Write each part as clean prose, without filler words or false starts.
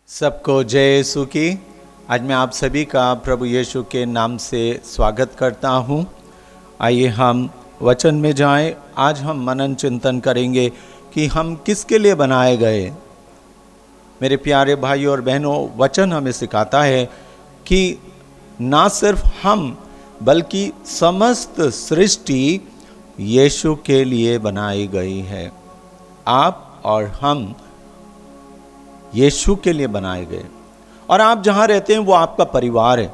सबको जय यीशु की। आज मैं आप सभी का प्रभु यीशु के नाम से स्वागत करता हूं। आइए हम वचन में जाएं। आज हम मनन चिंतन करेंगे कि हम किसके लिए बनाए गए। मेरे प्यारे भाई और बहनों, वचन हमें सिखाता है कि ना सिर्फ हम बल्कि समस्त सृष्टि यीशु के लिए बनाई गई है। आप और हम यीशु के लिए बनाए गए। और आप जहां रहते हैं वो आपका परिवार है।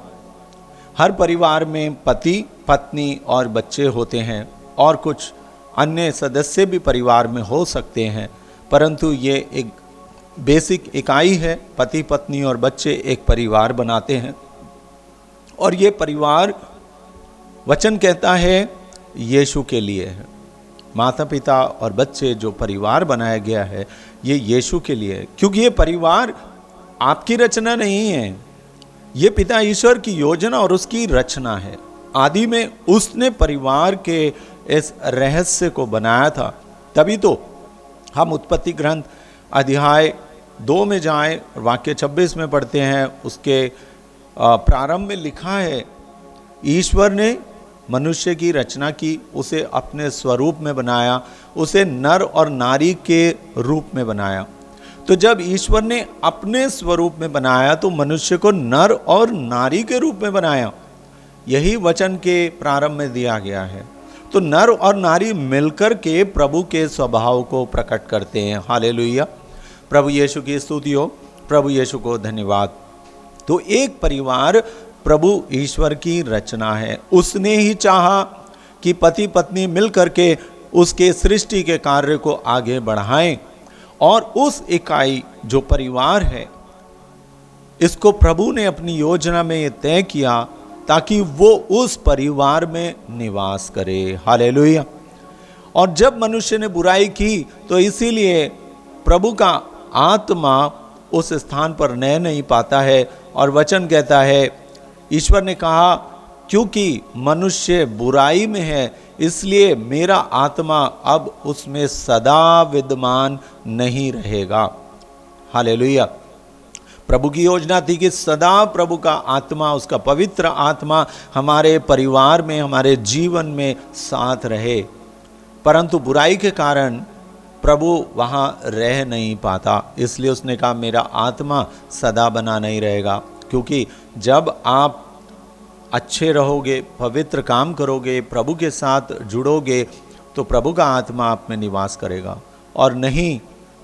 हर परिवार में पति, पत्नी और बच्चे होते हैं और कुछ अन्य सदस्य भी परिवार में हो सकते हैं, परंतु ये एक बेसिक इकाई है। पति, पत्नी और बच्चे एक परिवार बनाते हैं और ये परिवार, वचन कहता है, यीशु के लिए है। माता पिता और बच्चे जो परिवार बनाया गया है ये यीशु के लिए है, क्योंकि ये परिवार आपकी रचना नहीं है। ये पिता ईश्वर की योजना और उसकी रचना है। आदि में उसने परिवार के इस रहस्य को बनाया था। तभी तो हम उत्पत्ति ग्रंथ अध्याय 2 में जाएं, वाक्य 26 में पढ़ते हैं। उसके प्रारंभ में लिखा है, ईश्वर ने मनुष्य की रचना की, उसे अपने स्वरूप में बनाया, उसे नर और नारी के रूप में बनाया। तो जब ईश्वर ने अपने स्वरूप में बनाया तो मनुष्य को नर और नारी के रूप में बनाया। यही वचन के प्रारंभ में दिया गया है। तो नर और नारी मिलकर के प्रभु के स्वभाव को प्रकट करते हैं। हालेलुया, प्रभु यीशु की स्तुति हो, प्रभु यीशु को धन्यवाद। तो एक परिवार प्रभु ईश्वर की रचना है। उसने ही चाहा कि पति पत्नी मिलकर के उसके सृष्टि के कार्य को आगे बढ़ाएं और उस इकाई जो परिवार है, इसको प्रभु ने अपनी योजना में तय किया ताकि वो उस परिवार में निवास करे। हालेलुया। और जब मनुष्य ने बुराई की तो इसीलिए प्रभु का आत्मा उस स्थान पर रह नहीं पाता है। और वचन कहता है, ईश्वर ने कहा, क्योंकि मनुष्य बुराई में है इसलिए मेरा आत्मा अब उसमें सदा विद्यमान नहीं रहेगा। हालेलुया। प्रभु की योजना थी कि सदा प्रभु का आत्मा, उसका पवित्र आत्मा हमारे परिवार में, हमारे जीवन में साथ रहे। परंतु बुराई के कारण प्रभु वहाँ रह नहीं पाता, इसलिए उसने कहा मेरा आत्मा सदा बना नहीं रहेगा। क्योंकि जब आप अच्छे रहोगे, पवित्र काम करोगे, प्रभु के साथ जुड़ोगे तो प्रभु का आत्मा आप में निवास करेगा, और नहीं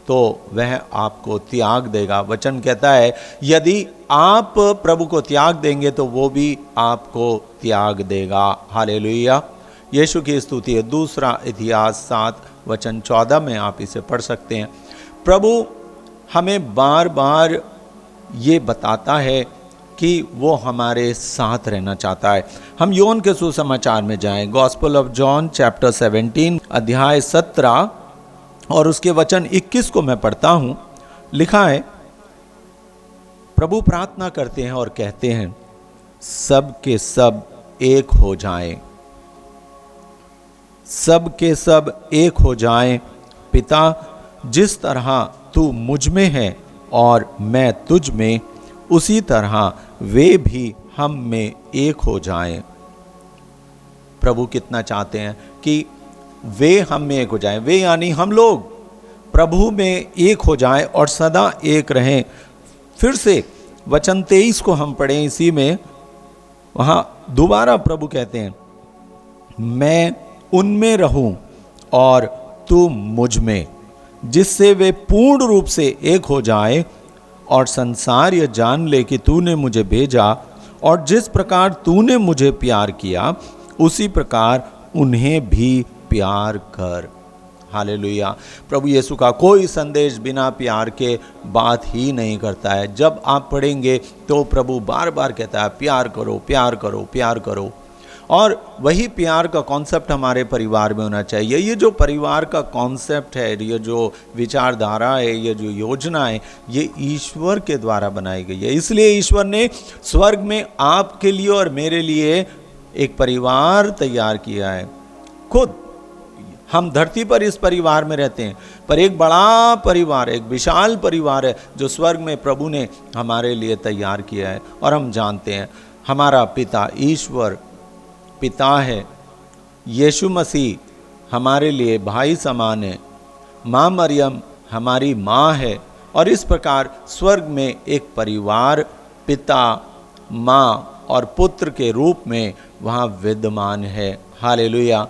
तो वह आपको त्याग देगा। वचन कहता है, यदि आप प्रभु को त्याग देंगे तो वो भी आपको त्याग देगा। हालेलुया, यीशु की स्तुति है। दूसरा इतिहास 7 वचन 14 में आप इसे पढ़ सकते हैं। प्रभु हमें बार बार ये बताता है कि वो हमारे साथ रहना चाहता है। हम योहन के सुसमाचार में जाएं, गॉस्पेल ऑफ जॉन चैप्टर 17 अध्याय 17 और उसके वचन 21 को मैं पढ़ता हूं। लिखा है, प्रभु प्रार्थना करते हैं और कहते हैं, सब के सब एक हो जाएं, सब के सब एक हो जाएं। पिता, जिस तरह तू मुझ में है और मैं तुझ में, उसी तरह वे भी हम में एक हो जाएं। प्रभु कितना चाहते हैं कि वे हम में एक हो जाएं। वे यानी हम लोग प्रभु में एक हो जाएं और सदा एक रहें। फिर से वचन 23 को हम पढ़ें, इसी में वहाँ दोबारा प्रभु कहते हैं, मैं उनमें रहूं और तू मुझ में, जिससे वे पूर्ण रूप से एक हो जाए और संसार यह जान ले कि तूने मुझे भेजा और जिस प्रकार तूने मुझे प्यार किया उसी प्रकार उन्हें भी प्यार कर। हालेलुया। प्रभु यीशु का कोई संदेश बिना प्यार के बात ही नहीं करता है। जब आप पढ़ेंगे तो प्रभु बार बार कहता है, प्यार करो, प्यार करो, प्यार करो। और वही प्यार का कॉन्सेप्ट हमारे परिवार में होना चाहिए। ये जो परिवार का कॉन्सेप्ट है, ये जो विचारधारा है, ये जो योजना है, ये ईश्वर के द्वारा बनाई गई है। इसलिए ईश्वर ने स्वर्ग में आपके लिए और मेरे लिए एक परिवार तैयार किया है। खुद हम धरती पर इस परिवार में रहते हैं, पर एक बड़ा परिवार, एक विशाल परिवार है जो स्वर्ग में प्रभु ने हमारे लिए तैयार किया है। और हम जानते हैं हमारा पिता ईश्वर पिता है, यीशु मसीह हमारे लिए भाई समान है, माँ मरियम हमारी माँ है, और इस प्रकार स्वर्ग में एक परिवार पिता, माँ और पुत्र के रूप में वहाँ विद्यमान है। हालेलुया।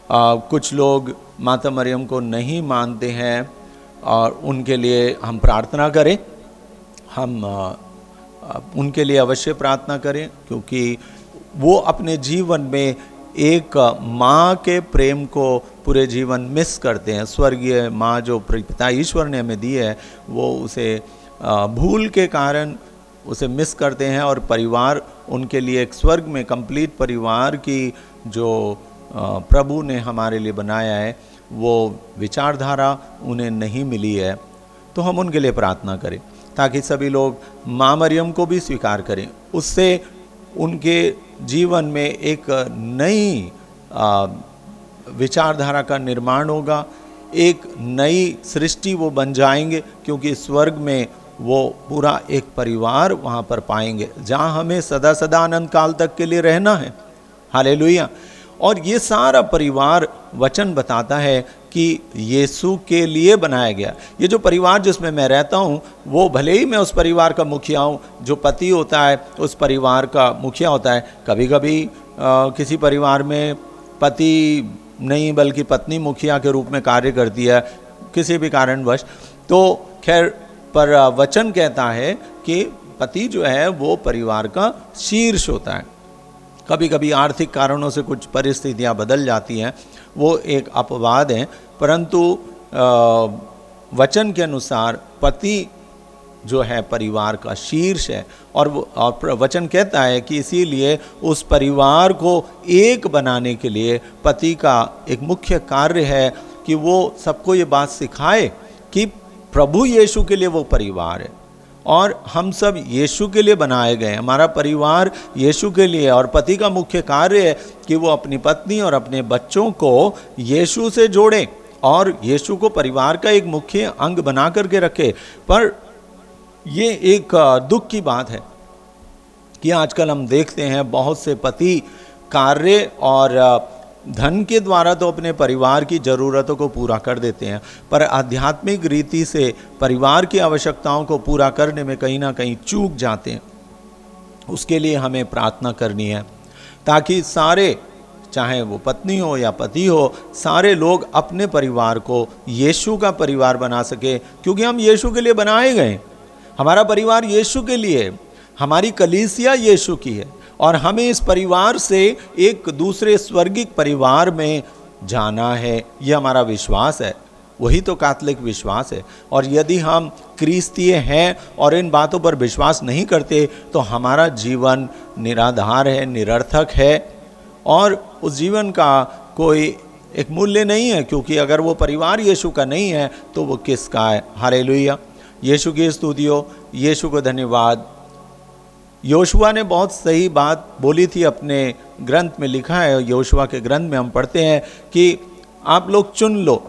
कुछ लोग माता मरियम को नहीं मानते हैं और उनके लिए हम प्रार्थना करें, हम उनके लिए अवश्य प्रार्थना करें, क्योंकि वो अपने जीवन में एक माँ के प्रेम को पूरे जीवन मिस करते हैं। स्वर्गीय माँ जो पिता ईश्वर ने हमें दी है, वो उसे भूल के कारण उसे मिस करते हैं, और परिवार उनके लिए एक स्वर्ग में कंप्लीट परिवार की जो प्रभु ने हमारे लिए बनाया है, वो विचारधारा उन्हें नहीं मिली है। तो हम उनके लिए प्रार्थना करें ताकि सभी लोग माँ मरियम को भी स्वीकार करें, उससे उनके जीवन में एक नई विचारधारा का निर्माण होगा, एक नई सृष्टि वो बन जाएंगे, क्योंकि स्वर्ग में वो पूरा एक परिवार वहाँ पर पाएंगे जहाँ हमें सदा सदा अनंत काल तक के लिए रहना है। हालेलुया। और ये सारा परिवार वचन बताता है कि यीशु के लिए बनाया गया। ये जो परिवार जिसमें मैं रहता हूँ, वो भले ही मैं उस परिवार का मुखिया हूँ, जो पति होता है उस परिवार का मुखिया होता है। कभी कभी किसी परिवार में पति नहीं बल्कि पत्नी मुखिया के रूप में कार्य करती है किसी भी कारणवश, तो खैर, पर वचन कहता है कि पति जो है वो परिवार का शीर्ष होता है। कभी कभी आर्थिक कारणों से कुछ परिस्थितियां बदल जाती हैं, वो एक अपवाद है, परंतु वचन के अनुसार पति जो है परिवार का शीर्ष है। और वचन कहता है कि इसीलिए उस परिवार को एक बनाने के लिए पति का एक मुख्य कार्य है कि वो सबको ये बात सिखाए कि प्रभु यीशु के लिए वो परिवार है, और हम सब यीशु के लिए बनाए गए। हमारा परिवार यीशु के लिए, और पति का मुख्य कार्य है कि वो अपनी पत्नी और अपने बच्चों को यीशु से जोड़े और यीशु को परिवार का एक मुख्य अंग बना करके रखे। पर ये एक दुख की बात है कि आजकल हम देखते हैं बहुत से पति कार्य और धन के द्वारा तो अपने परिवार की ज़रूरतों को पूरा कर देते हैं, पर आध्यात्मिक रीति से परिवार की आवश्यकताओं को पूरा करने में कहीं ना कहीं चूक जाते हैं। उसके लिए हमें प्रार्थना करनी है ताकि सारे, चाहे वो पत्नी हो या पति हो, सारे लोग अपने परिवार को यीशु का परिवार बना सके, क्योंकि हम यीशु के लिए बनाए गए। हमारा परिवार यीशु के लिए, हमारी कलीसिया यीशु की है, और हमें इस परिवार से एक दूसरे स्वर्गिक परिवार में जाना है। यह हमारा विश्वास है, वही तो कैथोलिक विश्वास है। और यदि हम क्रिस्तीय हैं और इन बातों पर विश्वास नहीं करते तो हमारा जीवन निराधार है, निरर्थक है, और उस जीवन का कोई एक मूल्य नहीं है, क्योंकि अगर वो परिवार यीशु का नहीं है तो वो किसका है। हालेलुया। यीशु की स्तुति हो, यीशु को धन्यवाद। योशुआ ने बहुत सही बात बोली थी, अपने ग्रंथ में लिखा है, योशुआ के ग्रंथ में हम पढ़ते हैं कि आप लोग चुन लो,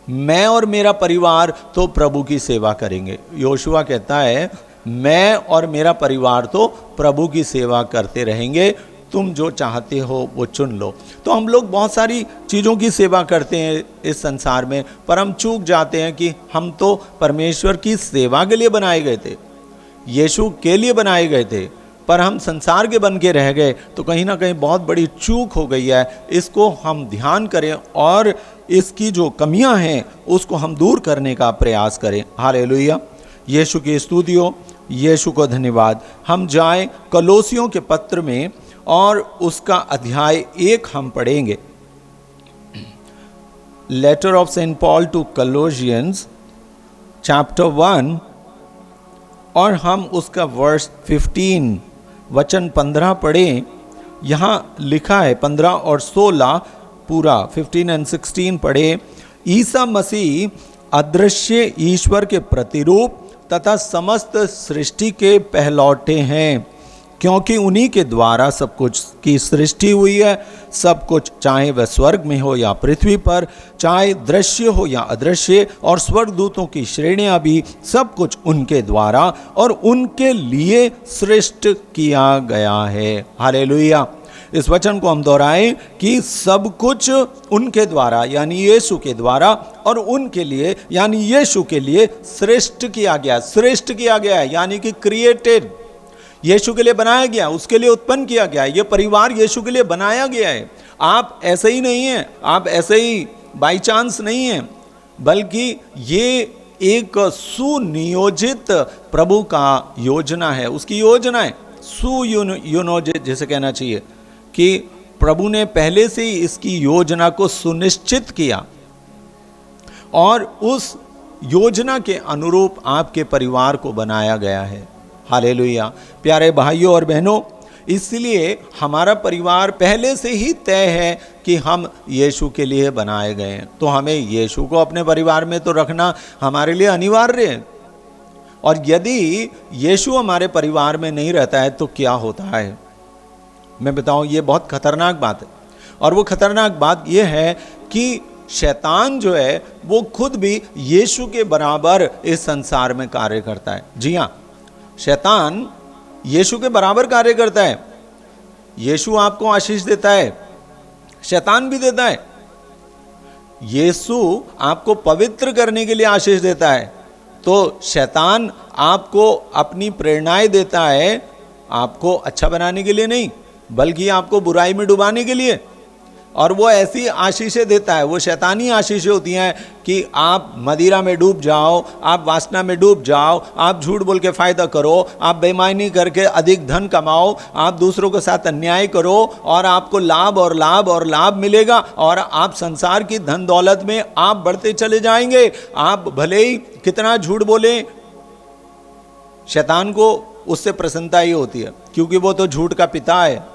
मैं और मेरा परिवार तो प्रभु की सेवा करेंगे। योशुआ कहता है मैं और मेरा परिवार तो प्रभु की सेवा करते रहेंगे, तुम जो चाहते हो वो चुन लो। तो हम लोग बहुत सारी चीज़ों की सेवा करते हैं इस संसार में, पर हम चूक जाते हैं कि हम तो परमेश्वर की सेवा के लिए बनाए गए थे, यीशु के लिए बनाए गए थे, पर हम संसार के बन के रह गए। तो कहीं ना कहीं बहुत बड़ी चूक हो गई है। इसको हम ध्यान करें और इसकी जो कमियां हैं उसको हम दूर करने का प्रयास करें। हालेलुया। यीशु की स्तुति हो, यीशु को धन्यवाद। हम जाएं कलोसियों के पत्र में और उसका अध्याय 1 हम पढ़ेंगे। Letter of saint Paul to Colossians chapter 1, और हम उसका वर्स 15 वचन 15 पढ़ें। यहाँ लिखा है 15 और 16 पूरा 15 और 16 पढ़े। ईसा मसीह अदृश्य ईश्वर के प्रतिरूप तथा समस्त सृष्टि के पहलौठे हैं, क्योंकि उन्हीं के द्वारा सब कुछ की सृष्टि हुई है। सब कुछ, चाहे वह स्वर्ग में हो या पृथ्वी पर, चाहे दृश्य हो या अदृश्य, और स्वर्गदूतों की श्रेणियां भी, सब कुछ उनके द्वारा और उनके लिए सृष्ट किया गया है। हालेलुया। इस वचन को हम दोहराएं कि सब कुछ उनके द्वारा यानी यीशु के द्वारा और उनके लिए यानी यीशु के लिए सृष्ट किया गया। सृष्ट किया गया है यानी कि क्रिएटेड, यीशु के लिए बनाया गया, उसके लिए उत्पन्न किया गया। ये परिवार यीशु के लिए बनाया गया है। आप ऐसे ही नहीं हैं, आप ऐसे ही बाई चांस नहीं हैं, बल्कि ये एक सुनियोजित प्रभु का योजना है, उसकी योजना है। सुनियोजित जैसे कहना चाहिए कि प्रभु ने पहले से ही इसकी योजना को सुनिश्चित किया और उस योजना के अनुरूप आपके परिवार को बनाया गया है। हालेलुया। प्यारे भाइयों और बहनों, इसलिए हमारा परिवार पहले से ही तय है कि हम यीशु के लिए बनाए गए हैं। तो हमें यीशु को अपने परिवार में तो रखना हमारे लिए अनिवार्य है। और यदि यीशु हमारे परिवार में नहीं रहता है तो क्या होता है, मैं बताऊं, ये बहुत खतरनाक बात है। और वो खतरनाक बात ये है कि शैतान जो है वो खुद भी यीशु के बराबर इस संसार में कार्य करता है। जी हाँ, शैतान यीशु के बराबर कार्य करता है। यीशु आपको आशीष देता है, शैतान भी देता है। यीशु आपको पवित्र करने के लिए आशीष देता है, तो शैतान आपको अपनी प्रेरणाएं देता है, आपको अच्छा बनाने के लिए नहीं बल्कि आपको बुराई में डुबाने के लिए। और वो ऐसी आशीषें देता है, वो शैतानी आशीषें होती हैं कि आप मदिरा में डूब जाओ, आप वासना में डूब जाओ, आप झूठ बोल के फ़ायदा करो, आप बेईमानी करके अधिक धन कमाओ, आप दूसरों के साथ अन्याय करो और आपको लाभ और लाभ और लाभ मिलेगा और आप संसार की धन दौलत में आप बढ़ते चले जाएंगे। आप भले ही कितना झूठ बोले, शैतान को उससे प्रसन्नता ही होती है क्योंकि वो तो झूठ का पिता है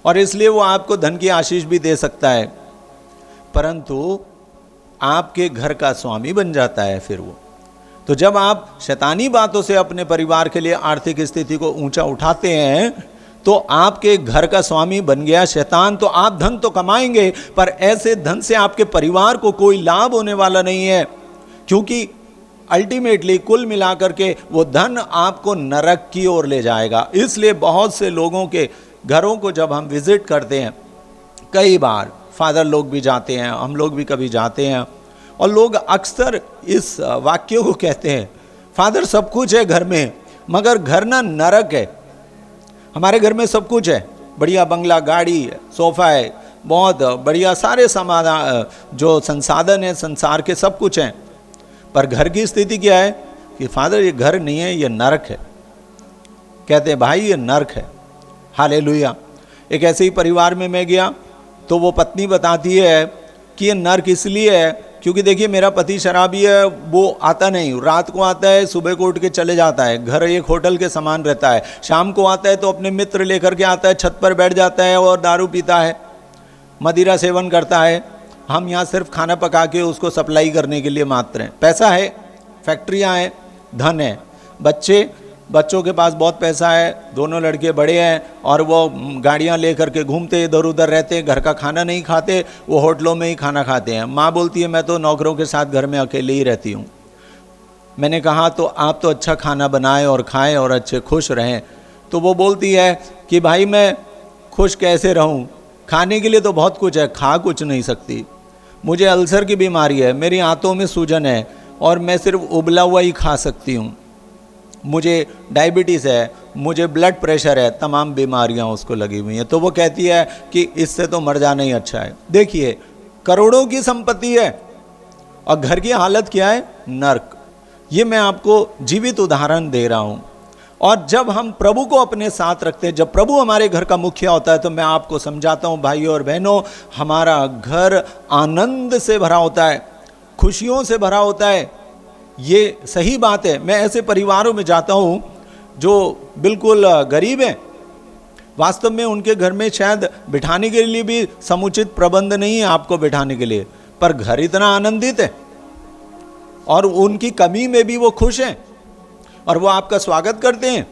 और इसलिए वो आपको धन की आशीष भी दे सकता है, परंतु आपके घर का स्वामी बन जाता है फिर वो। तो जब आप शैतानी बातों से अपने परिवार के लिए आर्थिक स्थिति को ऊंचा उठाते हैं तो आपके घर का स्वामी बन गया शैतान। तो आप धन तो कमाएंगे पर ऐसे धन से आपके परिवार को कोई लाभ होने वाला नहीं है, क्योंकि अल्टीमेटली कुल मिलाकर के वो धन आपको नरक की ओर ले जाएगा। इसलिए बहुत से लोगों के घरों को जब हम विजिट करते हैं, कई बार फादर लोग भी जाते हैं, हम लोग भी कभी जाते हैं, और लोग अक्सर इस वाक्य को कहते हैं, फादर सब कुछ है घर में मगर घर ना नरक है। हमारे घर में सब कुछ है, बढ़िया बंगला, गाड़ी है, सोफ़ा है, बहुत बढ़िया सारे सामान जो संसाधन है संसार के सब कुछ हैं, पर घर की स्थिति क्या है कि फादर ये घर नहीं है, ये नरक है। कहते हैं भाई ये नरक है। हालेलुया। एक ऐसे ही परिवार में मैं गया तो वो पत्नी बताती है कि ये नर्क इसलिए है क्योंकि देखिए मेरा पति शराबी है, वो आता नहीं, रात को आता है, सुबह को उठ के चले जाता है, घर एक होटल के समान रहता है, शाम को आता है तो अपने मित्र लेकर के आता है, छत पर बैठ जाता है और दारू पीता है, मदिरा सेवन करता है। हम यहाँ सिर्फ खाना पका के उसको सप्लाई करने के लिए मात्र हैं। पैसा है, फैक्ट्रियाँ हैं, धन है, बच्चों के पास बहुत पैसा है, दोनों लड़के बड़े हैं और वो गाड़ियाँ लेकर के घूमते इधर उधर रहते हैं, घर का खाना नहीं खाते, वो होटलों में ही खाना खाते हैं। माँ बोलती है मैं तो नौकरों के साथ घर में अकेले ही रहती हूँ। मैंने कहा तो आप तो अच्छा खाना बनाएं और खाएं और अच्छे खुश रहें। तो वो बोलती है कि भाई मैं खुश कैसे रहूँ, खाने के लिए तो बहुत कुछ है, खा कुछ नहीं सकती, मुझे अल्सर की बीमारी है, मेरी आंतों में सूजन है और मैं सिर्फ उबला हुआ ही खा सकती हूँ, मुझे डायबिटीज़ है, मुझे ब्लड प्रेशर है, तमाम बीमारियां उसको लगी हुई हैं। तो वो कहती है कि इससे तो मर जाना ही अच्छा है। देखिए करोड़ों की संपत्ति है और घर की हालत क्या है, नर्क। ये मैं आपको जीवित उदाहरण दे रहा हूँ। और जब हम प्रभु को अपने साथ रखते हैं, जब प्रभु हमारे घर का मुखिया होता है, तो मैं आपको समझाता हूँ भाइयों और बहनों, हमारा घर आनंद से भरा होता है, खुशियों से भरा होता है। ये सही बात है। मैं ऐसे परिवारों में जाता हूँ जो बिल्कुल गरीब हैं, वास्तव में उनके घर में शायद बिठाने के लिए भी समुचित प्रबंध नहीं है आपको बिठाने के लिए, पर घर इतना आनंदित है और उनकी कमी में भी वो खुश हैं और वो आपका स्वागत करते हैं,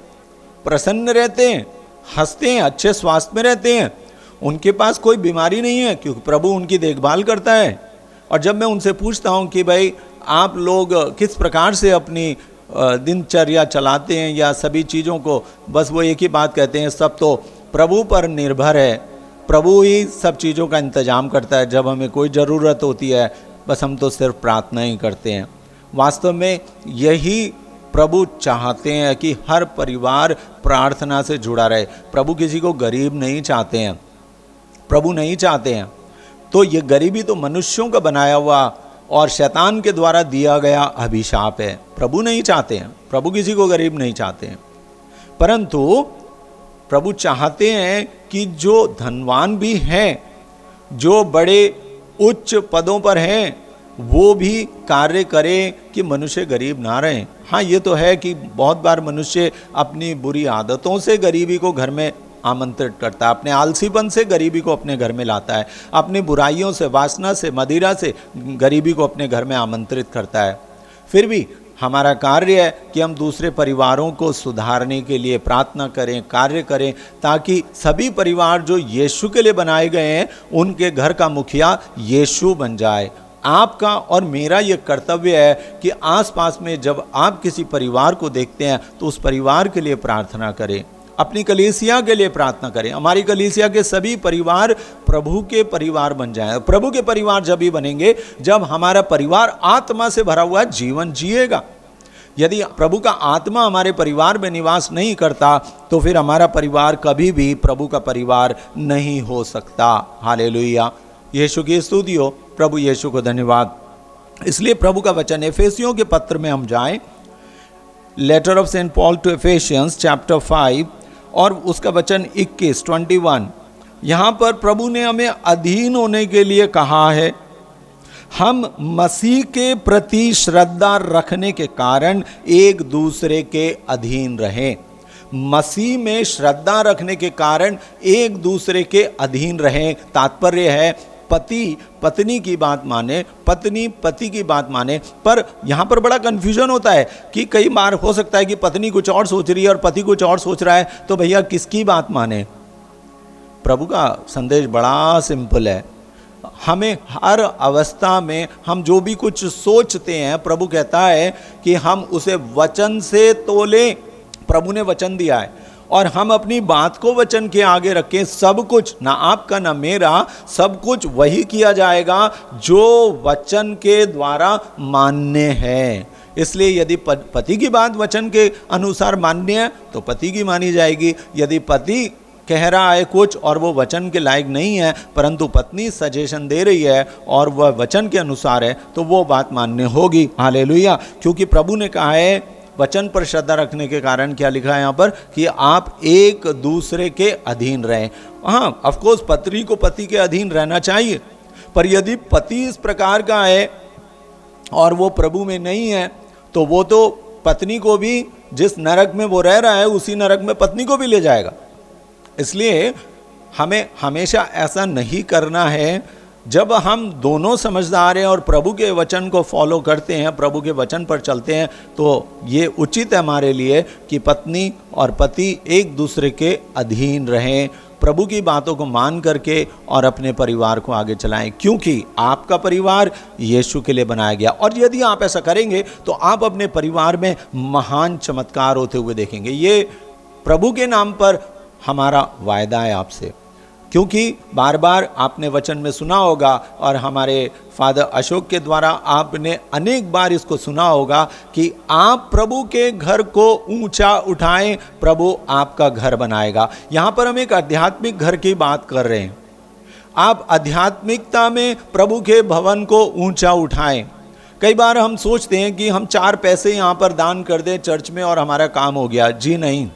प्रसन्न रहते हैं, हंसते हैं, अच्छे स्वास्थ्य में रहते हैं, उनके पास कोई बीमारी नहीं है क्योंकि प्रभु उनकी देखभाल करता है। और जब मैं उनसे पूछता हूँ कि भाई आप लोग किस प्रकार से अपनी दिनचर्या चलाते हैं या सभी चीज़ों को, बस वो एक ही बात कहते हैं, सब तो प्रभु पर निर्भर है, प्रभु ही सब चीज़ों का इंतजाम करता है, जब हमें कोई ज़रूरत होती है बस हम तो सिर्फ प्रार्थना ही करते हैं। वास्तव में यही प्रभु चाहते हैं कि हर परिवार प्रार्थना से जुड़ा रहे। प्रभु किसी को गरीब नहीं चाहते हैं, प्रभु नहीं चाहते हैं। तो ये गरीबी तो मनुष्यों का बनाया हुआ और शैतान के द्वारा दिया गया अभिशाप है। प्रभु नहीं चाहते हैं, प्रभु किसी को गरीब नहीं चाहते हैं, परंतु प्रभु चाहते हैं कि जो धनवान भी हैं, जो बड़े उच्च पदों पर हैं, वो भी कार्य करें कि मनुष्य गरीब ना रहें। हाँ, ये तो है कि बहुत बार मनुष्य अपनी बुरी आदतों से गरीबी को घर में आमंत्रित करता है, अपने आलसीपन से गरीबी को अपने घर में लाता है, अपनी बुराइयों से, वासना से, मदिरा से गरीबी को अपने घर में आमंत्रित करता है। फिर भी हमारा कार्य है कि हम दूसरे परिवारों को सुधारने के लिए प्रार्थना करें, कार्य करें, ताकि सभी परिवार जो यीशु के लिए बनाए गए हैं उनके घर का मुखिया यीशु बन जाए। आपका और मेरा ये कर्तव्य है कि आसपास में जब आप किसी परिवार को देखते हैं तो उस परिवार के लिए प्रार्थना करें, अपनी कलीसिया के लिए प्रार्थना करें। हमारी कलीसिया के सभी परिवार प्रभु के परिवार बन जाएं। प्रभु के परिवार जब ही बनेंगे जब हमारा परिवार आत्मा से भरा हुआ जीवन जिएगा। यदि प्रभु का आत्मा हमारे परिवार में निवास नहीं करता तो फिर हमारा परिवार कभी भी प्रभु का परिवार नहीं हो सकता। हालेलुया, यीशु की स्तुति हो। प्रभु यीशु को धन्यवाद। इसलिए प्रभु का वचन एफेसियों के पत्र में हम जाएं, letter of saint Paul to Ephesians chapter 5 और उसका वचन 21 यहाँ पर प्रभु ने हमें अधीन होने के लिए कहा है। हम मसीह के प्रति श्रद्धा रखने के कारण एक दूसरे के अधीन रहें। मसीह में श्रद्धा रखने के कारण एक दूसरे के अधीन रहें। तात्पर्य है पति पत्नी की बात माने, पत्नी पति की बात माने। पर यहाँ पर बड़ा कन्फ्यूजन होता है कि कई बार हो सकता है कि पत्नी कुछ और सोच रही है और पति कुछ और सोच रहा है, तो भैया किसकी बात माने? प्रभु का संदेश बड़ा सिंपल है। हमें हर अवस्था में हम जो भी कुछ सोचते हैं, प्रभु कहता है कि हम उसे वचन से तोलें। प्रभु ने वचन दिया है और हम अपनी बात को वचन के आगे रखें। सब कुछ, ना आपका ना मेरा, सब कुछ वही किया जाएगा जो वचन के द्वारा मान्य है। इसलिए यदि पति की बात वचन के अनुसार मान्य है तो पति की मानी जाएगी। यदि पति कह रहा है कुछ और वो वचन के लायक नहीं है, परंतु पत्नी सजेशन दे रही है और वह वचन के अनुसार है, तो वो बात मान्य होगी। हालेलुया, क्योंकि प्रभु ने कहा है वचन पर श्रद्धा रखने के कारण, क्या लिखा है यहाँ पर, कि आप एक दूसरे के अधीन रहें। हाँ, ऑफ कोर्स पत्नी को पति के अधीन रहना चाहिए, पर यदि पति इस प्रकार का है और वो प्रभु में नहीं है तो वो तो पत्नी को भी जिस नरक में वो रह रहा है उसी नरक में पत्नी को भी ले जाएगा। इसलिए हमें हमेशा ऐसा नहीं करना है। जब हम दोनों समझदार हैं और प्रभु के वचन को फॉलो करते हैं, प्रभु के वचन पर चलते हैं, तो ये उचित है हमारे लिए कि पत्नी और पति एक दूसरे के अधीन रहें, प्रभु की बातों को मान करके और अपने परिवार को आगे चलाएं, क्योंकि आपका परिवार यीशु के लिए बनाया गया। और यदि आप ऐसा करेंगे तो आप अपने परिवार में महान चमत्कार होते हुए देखेंगे। ये प्रभु के नाम पर हमारा वायदा है आपसे, क्योंकि बार बार आपने वचन में सुना होगा और हमारे फादर अशोक के द्वारा आपने अनेक बार इसको सुना होगा कि आप प्रभु के घर को ऊंचा उठाएं, प्रभु आपका घर बनाएगा। यहाँ पर हम एक आध्यात्मिक घर की बात कर रहे हैं। आप आध्यात्मिकता में प्रभु के भवन को ऊंचा उठाएं। कई बार हम सोचते हैं कि हम 4 पैसे यहाँ पर दान कर दें चर्च में और हमारा काम हो गया। जी नहीं,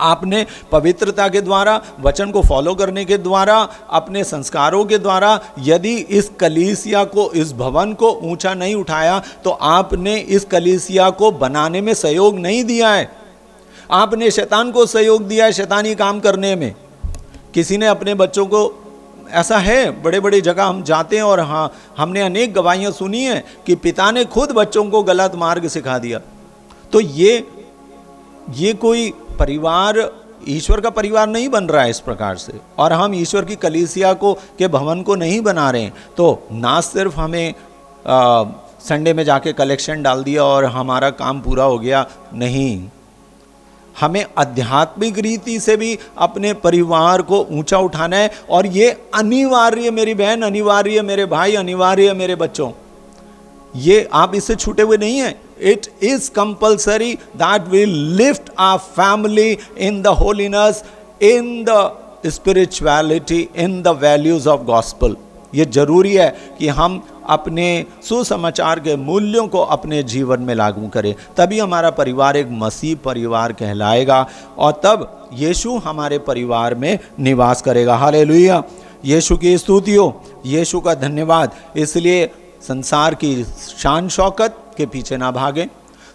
आपने पवित्रता के द्वारा, वचन को फॉलो करने के द्वारा, अपने संस्कारों के द्वारा यदि इस कलीसिया को, इस भवन को ऊंचा नहीं उठाया तो आपने इस कलीसिया को बनाने में सहयोग नहीं दिया है। आपने शैतान को सहयोग दिया है शैतानी काम करने में। किसी ने अपने बच्चों को, ऐसा है बड़े बड़े जगह हम जाते हैं और हाँ, हमने अनेक गवाहियाँ सुनी हैं कि पिता ने खुद बच्चों को गलत मार्ग सिखा दिया। तो ये कोई परिवार ईश्वर का परिवार नहीं बन रहा है इस प्रकार से, और हम ईश्वर की कलीसिया को के भवन को नहीं बना रहे हैं, तो ना सिर्फ हमें संडे में जाके कलेक्शन डाल दिया और हमारा काम पूरा हो गया, नहीं, हमें आध्यात्मिक रीति से भी अपने परिवार को ऊंचा उठाना है। और ये अनिवार्य मेरी बहन, अनिवार्य मेरे भाई, अनिवार्य मेरे बच्चों, ये आप इससे छूटे हुए नहीं हैं। It is compulsory that we lift our family in the holiness, in the spirituality, in the values of gospel. ये जरूरी है कि हम अपने सुसमाचार के मूल्यों को अपने जीवन में लागू करें, तभी हमारा परिवार एक मसीह परिवार कहलाएगा और तब यीशु हमारे परिवार में निवास करेगा। हालेलुया, यीशु की स्तुति हो, यीशु का धन्यवाद। इसलिए संसार की शान शौकत के पीछे ना भागें,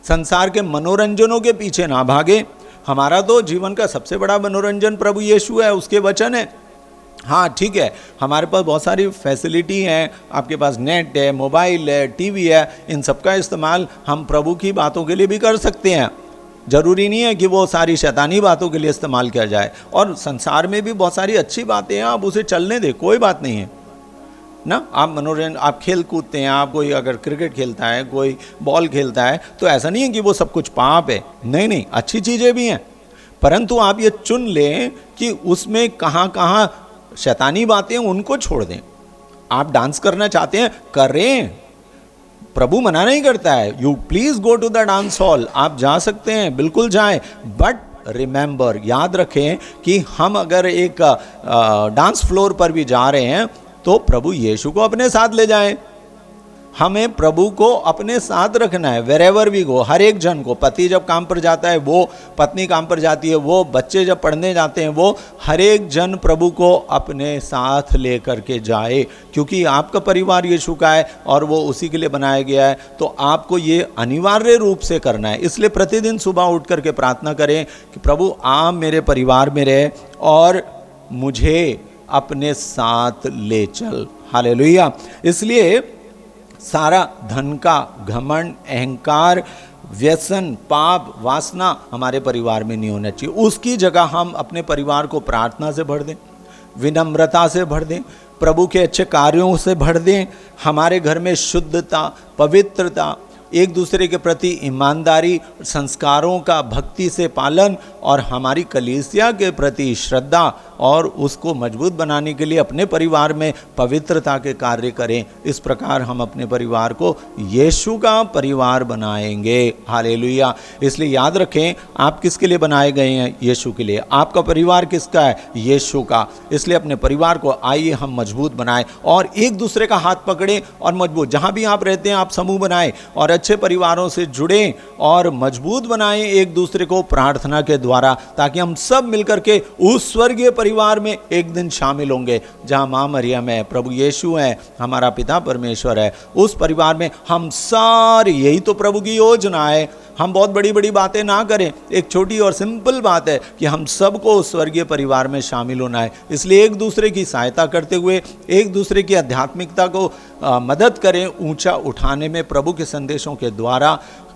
संसार के मनोरंजनों के पीछे ना भागें। हमारा तो जीवन का सबसे बड़ा मनोरंजन प्रभु यीशु है, उसके वचन है। हाँ ठीक है, हमारे पास बहुत सारी फैसिलिटी हैं, आपके पास नेट है, मोबाइल है, टीवी है, इन सब का इस्तेमाल हम प्रभु की बातों के लिए भी कर सकते हैं। ज़रूरी नहीं है कि वो सारी शैतानी बातों के लिए इस्तेमाल किया जाए। और संसार में भी बहुत सारी अच्छी बातें हैं, आप उसे चलने दें, कोई बात नहीं है ना। आप मनोरंजन, आप खेल कूदते हैं, आप कोई अगर क्रिकेट खेलता है, कोई बॉल खेलता है, तो ऐसा नहीं है कि वो सब कुछ पाप है, नहीं नहीं, अच्छी चीज़ें भी हैं, परंतु आप ये चुन लें कि उसमें कहाँ कहाँ शैतानी बातें उनको छोड़ दें। आप डांस करना चाहते हैं, करें, प्रभु मना नहीं करता है। You please go to the dance hall, आप जा सकते हैं, बिल्कुल जाएं, बट रिमेंबर, याद रखें कि हम अगर एक डांस फ्लोर पर भी जा रहे हैं तो प्रभु यीशु को अपने साथ ले जाएं। हमें प्रभु को अपने साथ रखना है, वेरेवर वी गो। हर एक जन को, पति जब काम पर जाता है वो, पत्नी काम पर जाती है वो, बच्चे जब पढ़ने जाते हैं वो, हर एक जन प्रभु को अपने साथ ले करके जाए, क्योंकि आपका परिवार यीशु का है और वो उसी के लिए बनाया गया है। तो आपको ये अनिवार्य रूप से करना है। इसलिए प्रतिदिन सुबह उठ करके प्रार्थना करें कि प्रभु आप मेरे परिवार में रहे और मुझे अपने साथ ले चल। हालेलुया। इसलिए सारा धन का घमंड, अहंकार, व्यसन, पाप, वासना हमारे परिवार में नहीं होना चाहिए। उसकी जगह हम अपने परिवार को प्रार्थना से भर दें, विनम्रता से भर दें, प्रभु के अच्छे कार्यों से भर दें। हमारे घर में शुद्धता, पवित्रता, एक दूसरे के प्रति ईमानदारी, संस्कारों का भक्ति से पालन और हमारी कलीसिया के प्रति श्रद्धा और उसको मजबूत बनाने के लिए अपने परिवार में पवित्रता के कार्य करें। इस प्रकार हम अपने परिवार को यीशु का परिवार बनाएंगे। हालेलुया। इसलिए याद रखें, आप किसके लिए बनाए गए हैं? यीशु के लिए। आपका परिवार किसका है? यीशु का। इसलिए अपने परिवार को आइए हम मजबूत बनाएं और एक दूसरे का हाथ पकड़ें और मजबूत, जहां भी आप रहते हैं आप समूह बनाएं और अच्छे परिवारों से जुड़ें और मजबूत बनाएं एक दूसरे को प्रार्थना के द्वारा, ताकि हम सब मिलकर के उस स्वर्गीय परिवार में एक दिन शामिल होंगे जहां मां मरियम है, प्रभु यीशु है, हमारा पिता परमेश्वर है। उस परिवार में हम सारे, यही तो प्रभु की योजना है। हम बहुत बड़ी बड़ी बातें ना करें, एक छोटी और सिंपल बात है कि हम सबको उस स्वर्गीय परिवार में शामिल होना है। इसलिए एक दूसरे की सहायता करते हुए एक दूसरे की आध्यात्मिकता को मदद करें ऊंचा उठाने में। प्रभु के संदेशों के द्वारा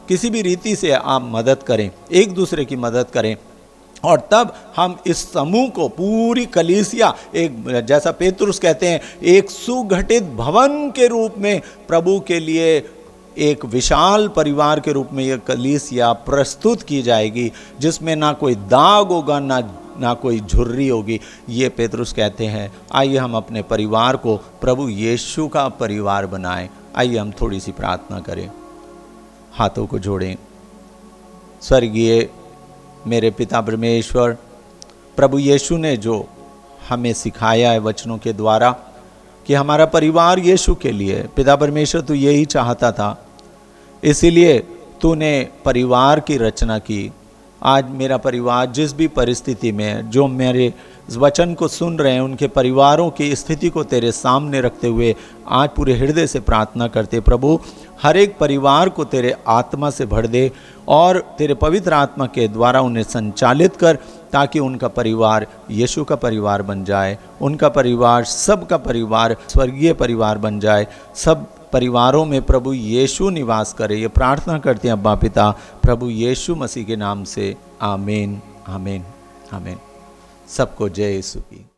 किसी भी रीति से आप मदद करें, एक दूसरे की मदद करें और तब हम इस समूह को, पूरी कलीसिया, एक, जैसा पेतरुस कहते हैं, एक सुगठित भवन के रूप में प्रभु के लिए एक विशाल परिवार के रूप में यह कलीसिया प्रस्तुत की जाएगी, जिसमें ना कोई दाग होगा, ना कोई झुर्री होगी। ये पेतरुस कहते हैं। आइए हम अपने परिवार को प्रभु यीशु का परिवार बनाएं। आइए हम थोड़ी सी प्रार्थना करें, हाथों को जोड़ें। स्वर्गीय मेरे पिता परमेश्वर, प्रभु यीशु ने जो हमें सिखाया है वचनों के द्वारा कि हमारा परिवार यीशु के लिए, पिता परमेश्वर तू यही चाहता था, इसीलिए तूने परिवार की रचना की। आज मेरा परिवार जिस भी परिस्थिति में, जो मेरे वचन को सुन रहे हैं, उनके परिवारों की स्थिति को तेरे सामने रखते हुए आज पूरे हृदय से प्रार्थना करते प्रभु, हर एक परिवार को तेरे आत्मा से भर दे और तेरे पवित्र आत्मा के द्वारा उन्हें संचालित कर, ताकि उनका परिवार यीशु का परिवार बन जाए, उनका परिवार, सबका परिवार स्वर्गीय परिवार बन जाए। सब परिवारों में प्रभु यीशु निवास करे। ये प्रार्थना करते हैं अब्बा पिता, प्रभु यीशु मसीह के नाम से, आमीन, आमीन। आमीन। सबको जय यीशु की।